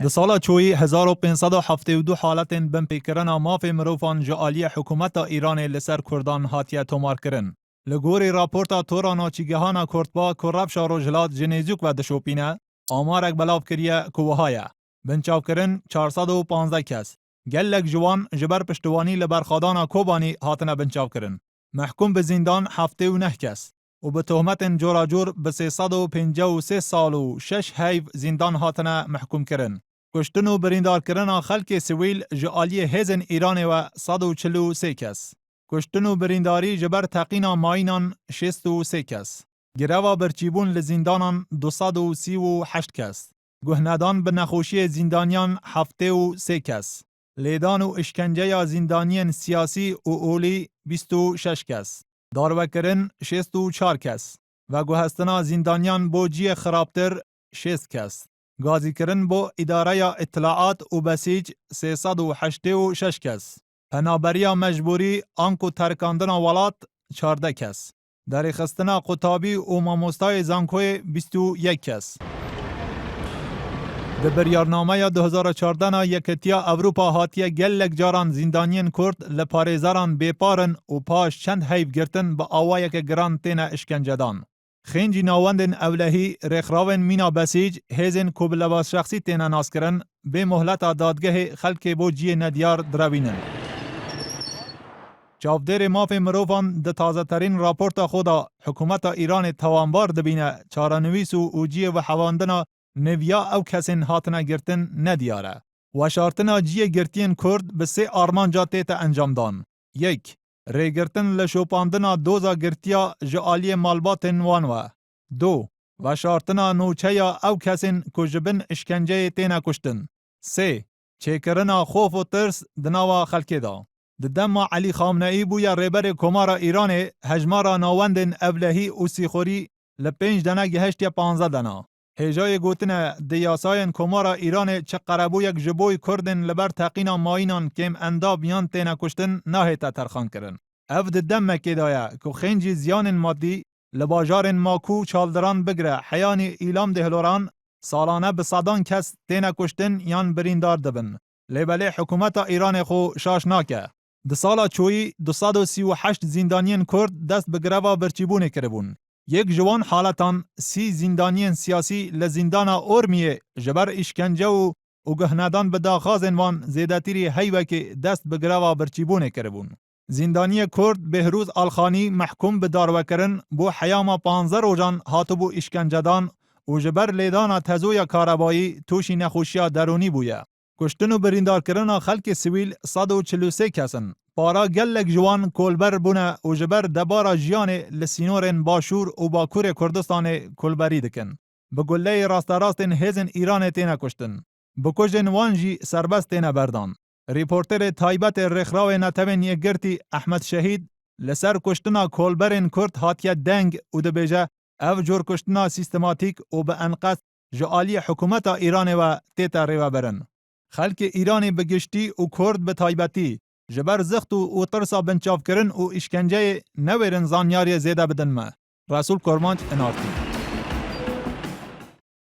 د سالا چوی 1572 حالتین بمپیکرنا ماف مروفان جعالی حکومت ایران لسر کردان هاتیه تومار کرن. لگوری راپورتا تورانا چیگهانا کردبا کرب شاروجلات جنیزوک و دشوپینه آمارک بلاف کریه کوهایه. بنچاو کرن 415 کس. گلک جوان جبر پشتوانی لبرخادانا کوبانی هاتنه بنچاو کرن. محکوم به زندان 79 کس. و به تهمت جوراجور به 353 سال و 6 هیو زندان هاتنه محکوم کرن. کشتن و بریندار کرن خلک سویل جعالی هزن ایران و 143 کس. کشتن و برینداری جبر تقینا ماینان 63 کس. گروا برچیبون لزندانان 238 کس. گهندان به نخوشی زندانیان 73 کس. لیدان و اشکنجه زندانیان سیاسی و اولی 26 کس. داروکرن 64 کس. و گوهستنا زندانیان بوجی خرابتر 6 کس. گازی کرن با اداره اطلاعات و بسیج 386 کس. پنابریا مجبوری آنکو ترکاندن ولات 14 کس. دریخستنا قطابی و ماموستای زانکوی 21 کس. د بریارنامه 2014 یکتیا اروپا هاتیه گلک جاران زندانیان کرد لپارێزاران بیپارن و پاش چند حیف گرتن با آوایک گران تین اشکنجدان. خینجی ناوندن اولهی رخراون مینا بسیج هزن کو بلباس شخصی تین ناس کرن به مهلت دادگاه خلک بوجی ندیار دروینن. چاودر ماف مروفان د تازه ترین راپورت خدا حکومت ایران توانبار دبینه چارنویس و اوجی و حواندنا نویا او کسین هاتنه گرتن ندیاره. و شارتنا جی گرتین کرد به 3 آرمان جاتیت انجام دان. 1. ریگرتن لشوپاندنا دوزا گرتیا جعالی مالباتن وانوه. 2. و شارتنا نوچه او کسین کجبن اشکنجه تینا کشتن. 3. چیکرنا خوف و ترس دناوا خلکی دا. د دم علی خامنه‌ای بویا ریبر کمارا ایران هجمارا ناوندن ابلهی و سیخوری ل5 دنه گهشت 15 دنه. هجای گوتنه د یاساین کمارا ایران چه قربو یک جبوی کردن لبر تقینا ماینان کم انداب یان تینا کشتن ناهیتا ترخان کرن. اف د دم مکیدایا که خینجی زیان مادی لباجار ماکو چالدران بگره حیانی ایلام دهلوران سالانه به صدان کس تینا کشتن یان بریندار دبن. لیبله حکومت ایران خو شاش ناکه. د سالا چوی 238 زندانیان کرد دست به گروا برچیبونه کربون. یک جوان حالتان 30 زندانیان سیاسی لزندانا ارمیه جبر اشکنجه و گهندان به داخازن وان زیدتیری حیوه که دست به گروا برچیبونه کربون. زندانی کرد بهروز آلخانی محکوم به داروکرن بو حیاما 15 روزان هاتبو اشکنجدان و جبر لیدانا تزویا کاربایی توشی نخوشیا درونی بویه. کشتن و بریندار کرنا خلک سویل 143 کسن. پارا گلک جوان کولبر بونه و جبر دبارا جیان لسینورن باشور و باکور کردستان کولبری دکن. بگله راست راستن هزن ایران تینا کشتن. بکجن وانجی سربست تینا بردان. ریپورتر تایبت رخراو نتوین یگرتی احمد شهید لسر کشتنا کولبرن کرد هاتیه دنگ و دبیجه او جور کشتنا سیستماتیک و به انقص جعالی حکومت ایران و تیتا ریو برن. خلک ایرانی بگشتی و کرد به تایبتی جبر زخت و ترسا بنچاف کرن و اشکنجه نویرن زانیاری زیده بدن ما. رسول کرمانج انارتی